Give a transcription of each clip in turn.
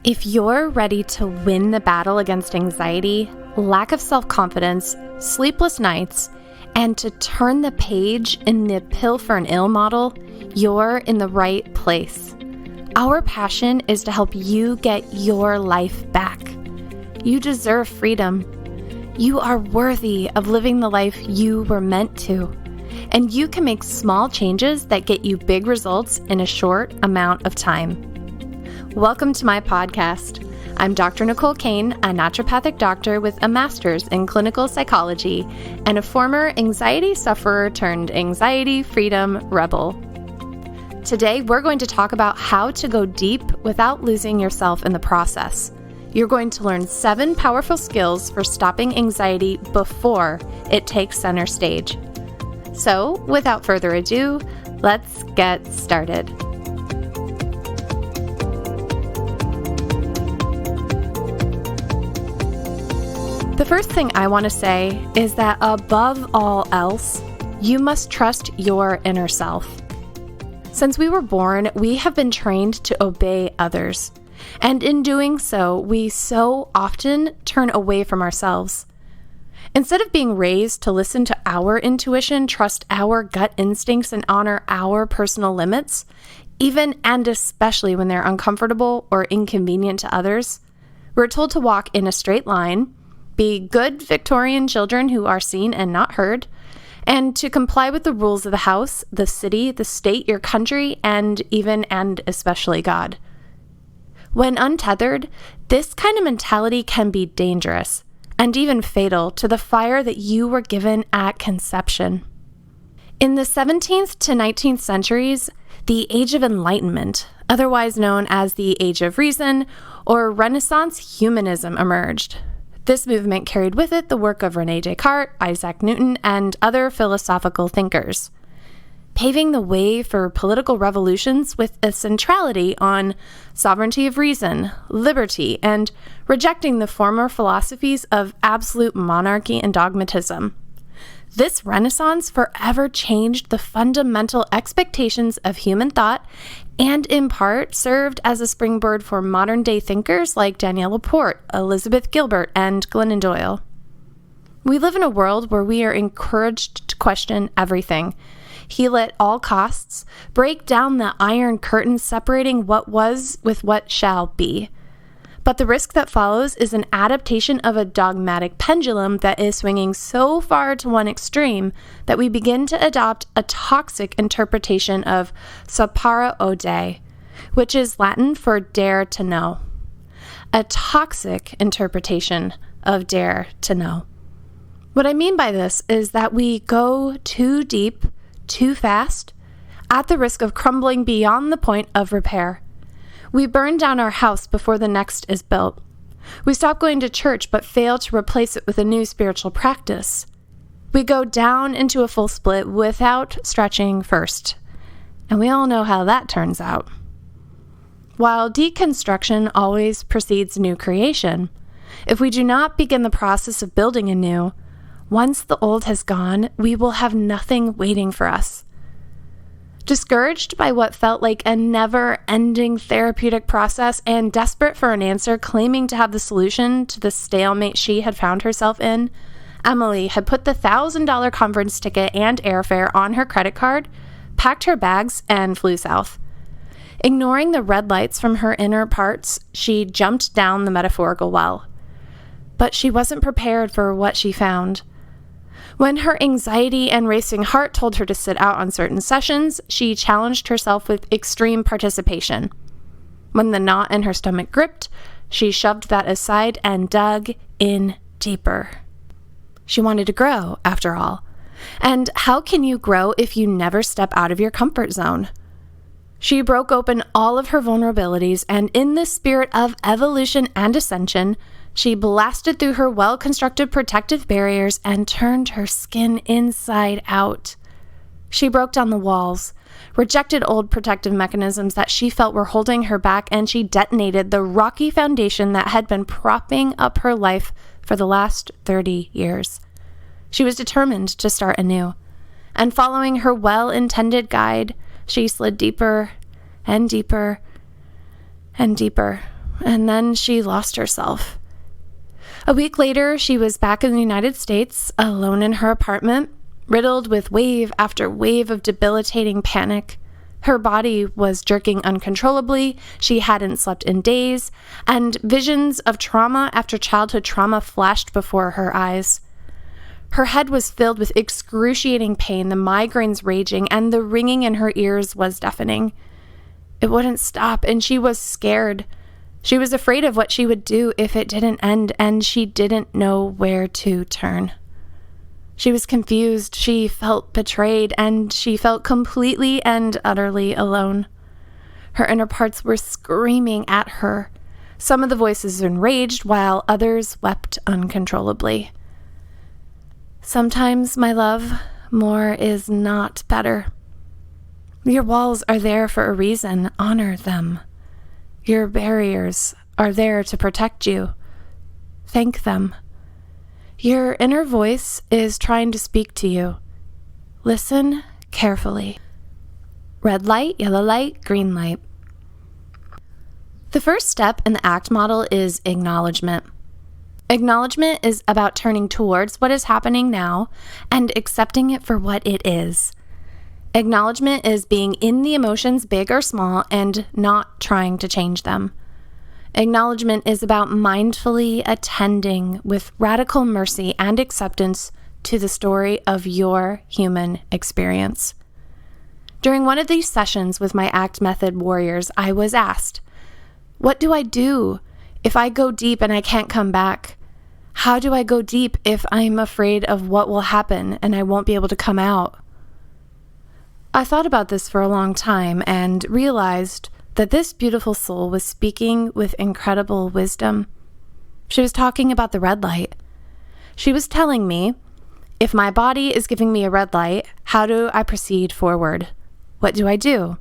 If you're ready to win the battle against anxiety, lack of self-confidence, sleepless nights, and to turn the page in the pill for an ill model, you're in the right place. Our passion is to help you get your life back. You deserve freedom. You are worthy of living the life you were meant to. And you can make small changes that get you big results in a short amount of time. Welcome to my podcast. I'm Dr. Nicole Cain, a naturopathic doctor with a master's in clinical psychology and a former anxiety sufferer turned anxiety freedom rebel. Today, we're going to talk about how to go deep without losing yourself in the process. You're going to learn 7 powerful skills for stopping anxiety before it takes center stage. So, without further ado, let's get started. The first thing I want to say is that above all else, you must trust your inner self. Since we were born, we have been trained to obey others. And in doing so, we so often turn away from ourselves. Instead of being raised to listen to our intuition, trust our gut instincts, and honor our personal limits, even and especially when they're uncomfortable or inconvenient to others, we're told to walk in a straight line, be good Victorian children who are seen and not heard, and to comply with the rules of the house, the city, the state, your country, and even and especially God. When untethered, this kind of mentality can be dangerous and even fatal to the fire that you were given at conception. In the 17th to 19th centuries, the Age of Enlightenment, otherwise known as the Age of Reason or Renaissance humanism, emerged. This movement carried with it the work of René Descartes, Isaac Newton, and other philosophical thinkers, paving the way for political revolutions with a centrality on sovereignty of reason, liberty, and rejecting the former philosophies of absolute monarchy and dogmatism. This Renaissance forever changed the fundamental expectations of human thought and, in part, served as a springboard for modern-day thinkers like Danielle Laporte, Elizabeth Gilbert, and Glennon Doyle. We live in a world where we are encouraged to question everything, heal at all costs, break down the iron curtain separating what was with what shall be. But the risk that follows is an adaptation of a dogmatic pendulum that is swinging so far to one extreme that we begin to adopt a toxic interpretation of sapere aude, which is Latin for dare to know. A toxic interpretation of dare to know. What I mean by this is that we go too deep, too fast, at the risk of crumbling beyond the point of repair. We burn down our house before the next is built. We stop going to church but fail to replace it with a new spiritual practice. We go down into a full split without stretching first. And we all know how that turns out. While deconstruction always precedes new creation, if we do not begin the process of building anew, once the old has gone, we will have nothing waiting for us. Discouraged by what felt like a never-ending therapeutic process and desperate for an answer claiming to have the solution to the stalemate she had found herself in, Emily had put the $1,000 conference ticket and airfare on her credit card, packed her bags, and flew south. Ignoring the red lights from her inner parts, she jumped down the metaphorical well. But she wasn't prepared for what she found. When her anxiety and racing heart told her to sit out on certain sessions, she challenged herself with extreme participation. When the knot in her stomach gripped, she shoved that aside and dug in deeper. She wanted to grow, after all. And how can you grow if you never step out of your comfort zone? She broke open all of her vulnerabilities, and in the spirit of evolution and ascension, she blasted through her well-constructed protective barriers and turned her skin inside out. She broke down the walls, rejected old protective mechanisms that she felt were holding her back, and she detonated the rocky foundation that had been propping up her life for the last 30 years. She was determined to start anew, and following her well-intended guide, she slid deeper and deeper and deeper and then she lost herself. A week later, she was back in the United States, alone in her apartment, riddled with wave after wave of debilitating panic. Her body was jerking uncontrollably, she hadn't slept in days, and visions of trauma after childhood trauma flashed before her eyes. Her head was filled with excruciating pain, the migraines raging, and the ringing in her ears was deafening. It wouldn't stop, and she was scared. She was afraid of what she would do if it didn't end, and she didn't know where to turn. She was confused, she felt betrayed, and she felt completely and utterly alone. Her inner parts were screaming at her. Some of the voices enraged, while others wept uncontrollably. Sometimes, my love, more is not better. Your walls are there for a reason. Honor them. Your barriers are there to protect you. Thank them. Your inner voice is trying to speak to you. Listen carefully. Red light, yellow light, green light. The first step in the ACT model is acknowledgement. Acknowledgement is about turning towards what is happening now and accepting it for what it is. Acknowledgement is being in the emotions, big or small, and not trying to change them. Acknowledgement is about mindfully attending with radical mercy and acceptance to the story of your human experience. During one of these sessions with my ACT method warriors, I was asked, what do I do if I go deep and I can't come back? How do I go deep if I'm afraid of what will happen and I won't be able to come out? I thought about this for a long time and realized that this beautiful soul was speaking with incredible wisdom. She was talking about the red light. She was telling me, if my body is giving me a red light, how do I proceed forward? What do I do?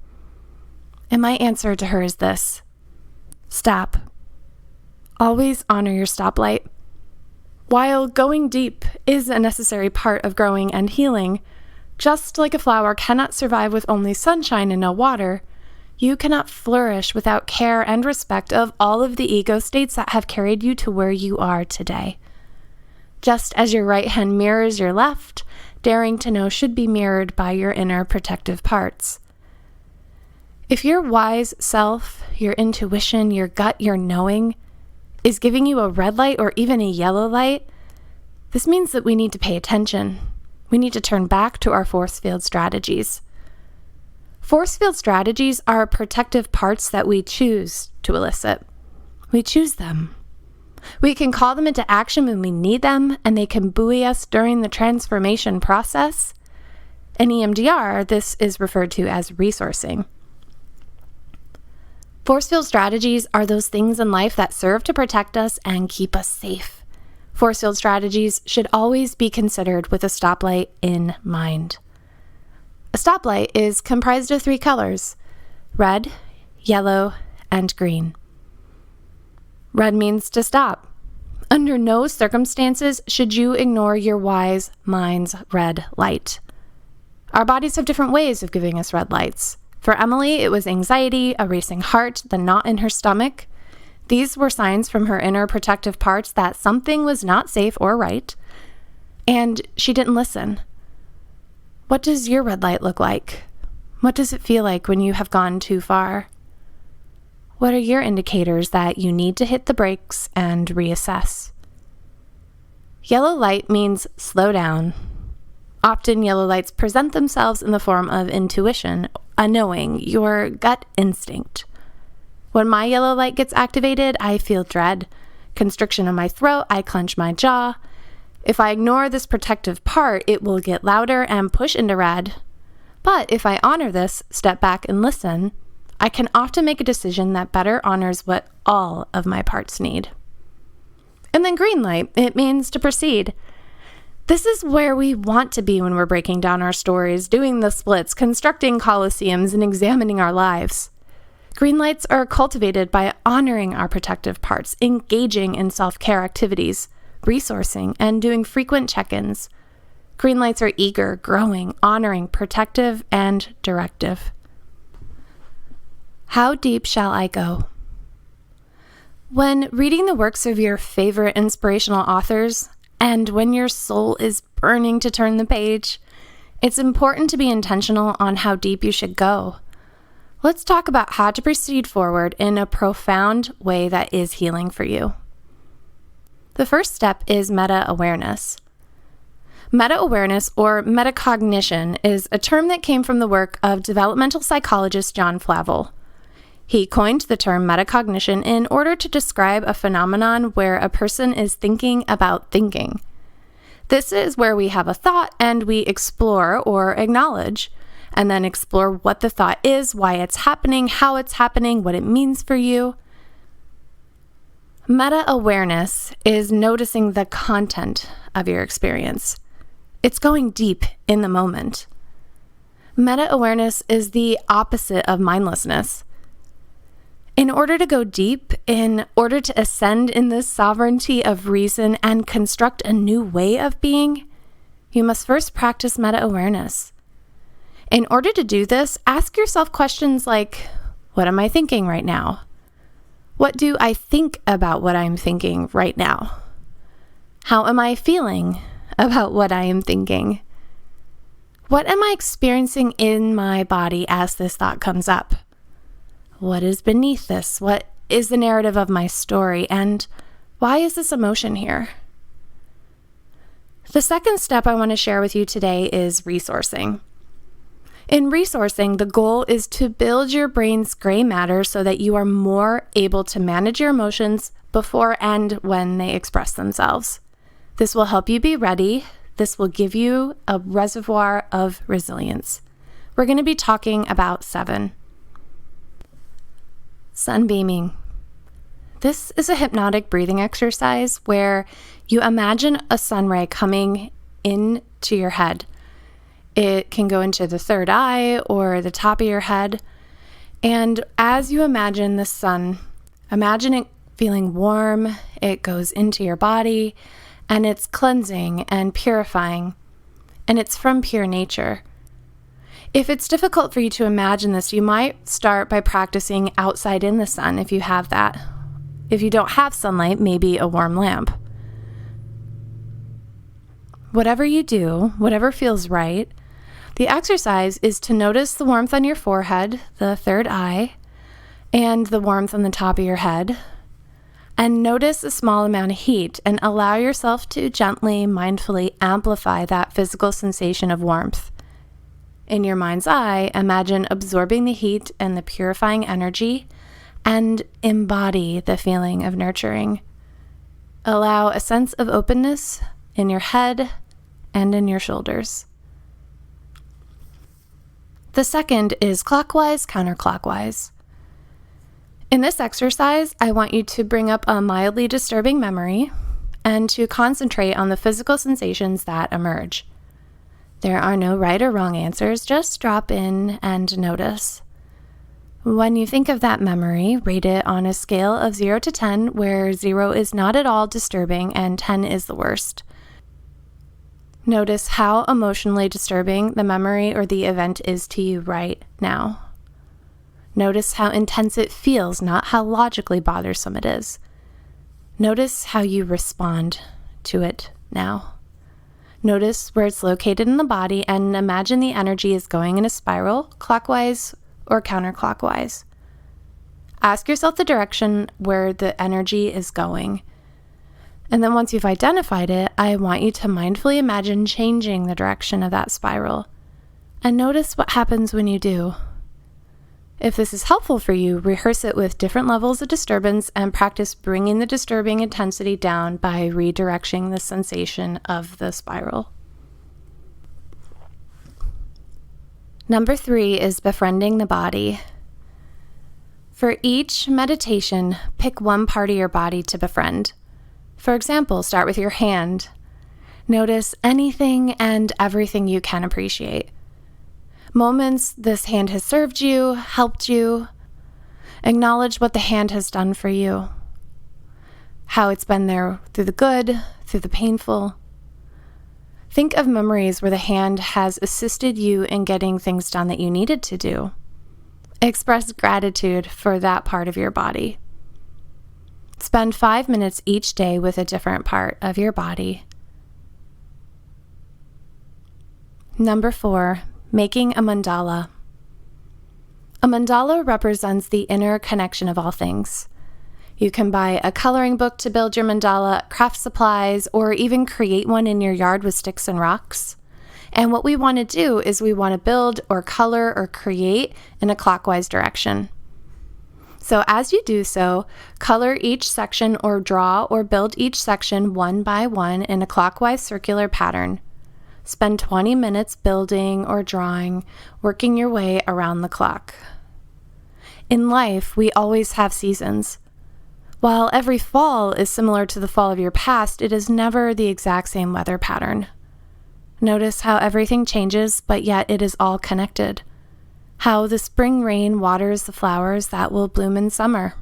And my answer to her is this: stop. Always honor your stoplight. While going deep is a necessary part of growing and healing, just like a flower cannot survive with only sunshine and no water, you cannot flourish without care and respect of all of the ego states that have carried you to where you are today. Just as your right hand mirrors your left, daring to know should be mirrored by your inner protective parts. If your wise self, your intuition, your gut, your knowing is giving you a red light or even a yellow light, this means that we need to pay attention. We need to turn back to our force field strategies. Force field strategies are protective parts that we choose to elicit. We choose them. We can call them into action when we need them, and they can buoy us during the transformation process. In EMDR, this is referred to as resourcing. Force field strategies are those things in life that serve to protect us and keep us safe. Force field strategies should always be considered with a stoplight in mind. A stoplight is comprised of 3 colors: red, yellow, and green. Red means to stop. Under no circumstances should you ignore your wise mind's red light. Our bodies have different ways of giving us red lights. For Emily, it was anxiety, a racing heart, the knot in her stomach. These were signs from her inner protective parts that something was not safe or right, and she didn't listen. What does your red light look like? What does it feel like when you have gone too far? What are your indicators that you need to hit the brakes and reassess? Yellow light means slow down. Often yellow lights present themselves in the form of intuition, a knowing, your gut instinct. When my yellow light gets activated, I feel dread, constriction in my throat, I clench my jaw. If I ignore this protective part, it will get louder and push into red. But if I honor this, step back and listen, I can often make a decision that better honors what all of my parts need. And then green light, it means to proceed. This is where we want to be when we're breaking down our stories, doing the splits, constructing coliseums, and examining our lives. Green lights are cultivated by honoring our protective parts, engaging in self-care activities, resourcing, and doing frequent check-ins. Green lights are eager, growing, honoring, protective, and directive. How deep shall I go? When reading the works of your favorite inspirational authors, and when your soul is burning to turn the page, it's important to be intentional on how deep you should go. Let's talk about how to proceed forward in a profound way that is healing for you. The first step is meta-awareness. Meta-awareness, or metacognition, is a term that came from the work of developmental psychologist John Flavel. He coined the term metacognition in order to describe a phenomenon where a person is thinking about thinking. This is where we have a thought and we explore or acknowledge, and then explore what the thought is, why it's happening, how it's happening, what it means for you. Meta-awareness is noticing the content of your experience. It's going deep in the moment. Meta-awareness is the opposite of mindlessness. In order to go deep, in order to ascend in the sovereignty of reason and construct a new way of being, you must first practice meta-awareness. In order to do this, ask yourself questions like, what am I thinking right now? What do I think about what I'm thinking right now? How am I feeling about what I am thinking? What am I experiencing in my body as this thought comes up? What is beneath this? What is the narrative of my story? And why is this emotion here? The second step I want to share with you today is resourcing. In resourcing, the goal is to build your brain's gray matter so that you are more able to manage your emotions before and when they express themselves. This will help you be ready. This will give you a reservoir of resilience. We're going to be talking about 7. Sunbeaming. This is a hypnotic breathing exercise where you imagine a sun ray coming into your head. It can go into the third eye or the top of your head. And as you imagine the sun, imagine it feeling warm. It goes into your body and it's cleansing and purifying. And it's from pure nature. If it's difficult for you to imagine this, you might start by practicing outside in the sun if you have that. If you don't have sunlight, maybe a warm lamp. Whatever you do, whatever feels right, the exercise is to notice the warmth on your forehead, the third eye, and the warmth on the top of your head, and notice a small amount of heat and allow yourself to gently, mindfully amplify that physical sensation of warmth. In your mind's eye, imagine absorbing the heat and the purifying energy and embody the feeling of nurturing. Allow a sense of openness in your head and in your shoulders. The second is clockwise, counterclockwise. In this exercise, I want you to bring up a mildly disturbing memory and to concentrate on the physical sensations that emerge. There are no right or wrong answers, just drop in and notice. When you think of that memory, rate it on a scale of 0 to 10, where 0 is not at all disturbing and 10 is the worst. Notice how emotionally disturbing the memory or the event is to you right now. Notice how intense it feels, not how logically bothersome it is. Notice how you respond to it now. Notice where it's located in the body and imagine the energy is going in a spiral, clockwise or counterclockwise. Ask yourself the direction where the energy is going. And then once you've identified it, I want you to mindfully imagine changing the direction of that spiral. And notice what happens when you do. If this is helpful for you, rehearse it with different levels of disturbance and practice bringing the disturbing intensity down by redirecting the sensation of the spiral. Number 3 is befriending the body. For each meditation, pick one part of your body to befriend. For example, start with your hand. Notice anything and everything you can appreciate. Moments this hand has served you, helped you. Acknowledge what the hand has done for you. How it's been there through the good, through the painful. Think of memories where the hand has assisted you in getting things done that you needed to do. Express gratitude for that part of your body. It's Spend 5 minutes each day with a different part of your body. Number 4, making a mandala. A mandala represents the inner connection of all things. You can buy a coloring book to build your mandala, craft supplies, or even create one in your yard with sticks and rocks. And what we want to do is we want to build or color or create in a clockwise direction. So as you do so, color each section or draw or build each section one by one in a clockwise circular pattern. Spend 20 minutes building or drawing, working your way around the clock. In life, we always have seasons. While every fall is similar to the fall of your past, it is never the exact same weather pattern. Notice how everything changes, but yet it is all connected. How the spring rain waters the flowers that will bloom in summer.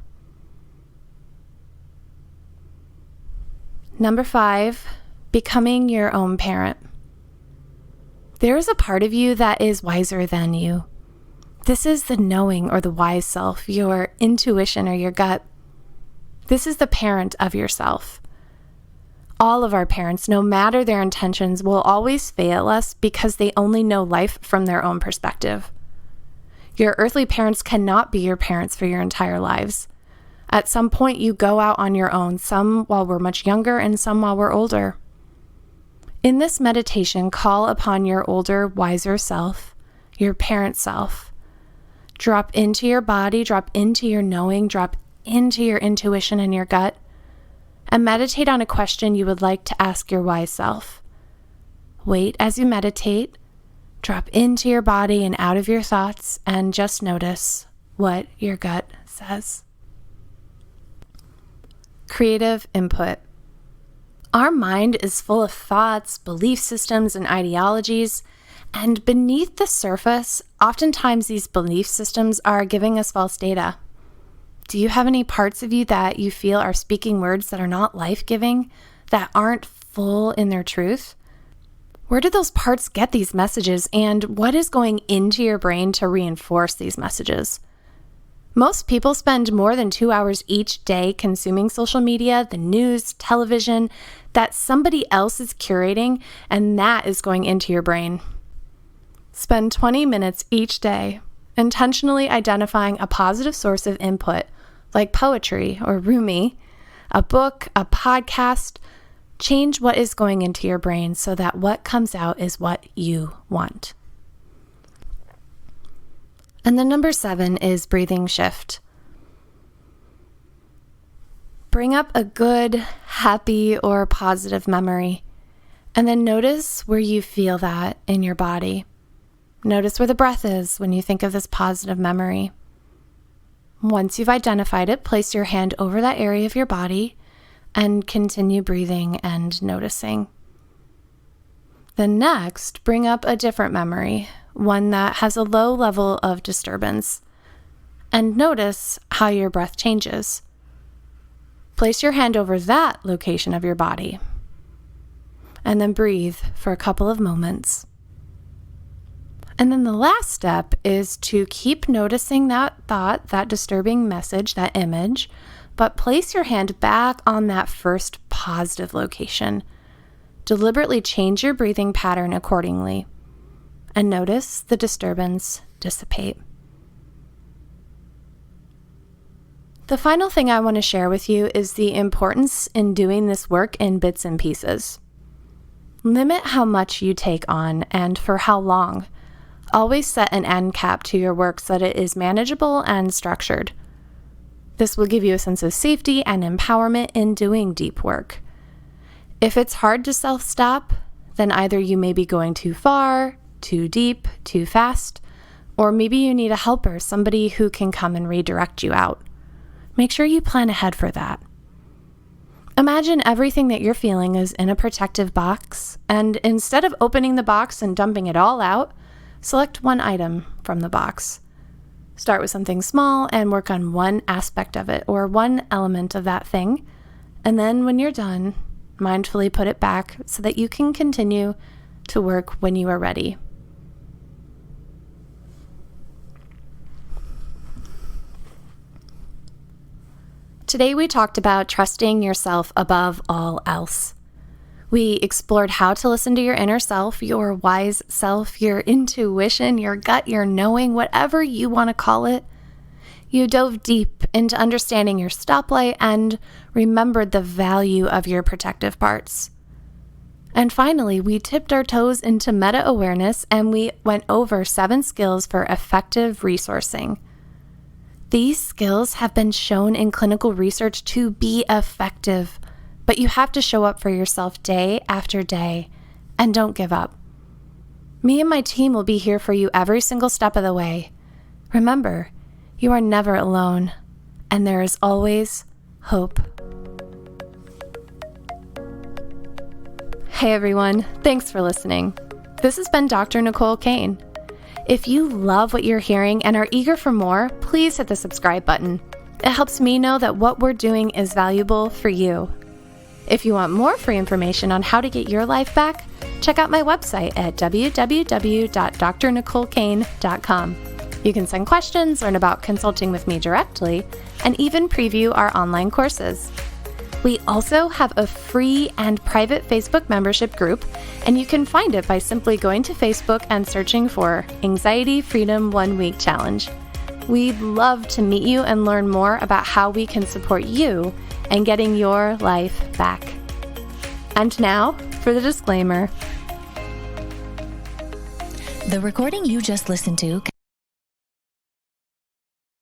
Number 5, becoming your own parent. There is a part of you that is wiser than you. This is the knowing or the wise self, your intuition or your gut. This is the parent of yourself. All of our parents, no matter their intentions, will always fail us because they only know life from their own perspective. Your earthly parents cannot be your parents for your entire lives. At some point, you go out on your own, some while we're much younger and some while we're older. In this meditation, call upon your older, wiser self, your parent self. Drop into your body, drop into your knowing, drop into your intuition and your gut, and meditate on a question you would like to ask your wise self. Wait as you meditate, drop into your body and out of your thoughts, and just notice what your gut says. Creative input. Our mind is full of thoughts, belief systems, and ideologies, and beneath the surface, oftentimes these belief systems are giving us false data. Do you have any parts of you that you feel are speaking words that are not life-giving, that aren't full in their truth? Where do those parts get these messages, and what is going into your brain to reinforce these messages? Most people spend more than 2 hours each day consuming social media, the news, television, that somebody else is curating, and that is going into your brain. Spend 20 minutes each day intentionally identifying a positive source of input, like poetry or Rumi, a book, a podcast. Change what is going into your brain so that what comes out is what you want. And then number 7 is breathing shift. Bring up a good, happy, or positive memory, and then notice where you feel that in your body. Notice where the breath is when you think of this positive memory. Once you've identified it, place your hand over that area of your body and continue breathing and noticing. Then next, bring up a different memory, one that has a low level of disturbance, and notice how your breath changes. Place your hand over that location of your body, and then breathe for a couple of moments. And then the last step is to keep noticing that thought, that disturbing message, that image, but place your hand back on that first positive location. Deliberately change your breathing pattern accordingly, and notice the disturbance dissipate. The final thing I want to share with you is the importance in doing this work in bits and pieces. Limit how much you take on and for how long. Always set an end cap to your work so that it is manageable and structured. This will give you a sense of safety and empowerment in doing deep work. If it's hard to self-stop, then either you may be going too far, too deep, too fast, or maybe you need a helper, somebody who can come and redirect you out. Make sure you plan ahead for that. Imagine everything that you're feeling is in a protective box, and instead of opening the box and dumping it all out, select one item from the box. Start with something small and work on one aspect of it or one element of that thing, and then when you're done, mindfully put it back so that you can continue to work when you are ready. Today we talked about trusting yourself above all else. We explored how to listen to your inner self, your wise self, your intuition, your gut, your knowing, whatever you want to call it. You dove deep into understanding your stoplight and remembered the value of your protective parts. And finally, we tipped our toes into meta-awareness and we went over 7 skills for effective resourcing. These skills have been shown in clinical research to be effective, but you have to show up for yourself day after day, and don't give up. Me and my team will be here for you every single step of the way. Remember, you are never alone, and there is always hope. Hey everyone, thanks for listening. This has been Dr. Nicole Cain. If you love what you're hearing and are eager for more, please hit the subscribe button. It helps me know that what we're doing is valuable for you. If you want more free information on how to get your life back, check out my website at www.drnicolecain.com. You can send questions, learn about consulting with me directly, and even preview our online courses. We also have a free and private Facebook membership group, and you can find it by simply going to Facebook and searching for Anxiety Freedom 1 Week Challenge. We'd love to meet you and learn more about how we can support you in getting your life back. And now for the disclaimer. The recording you just listened to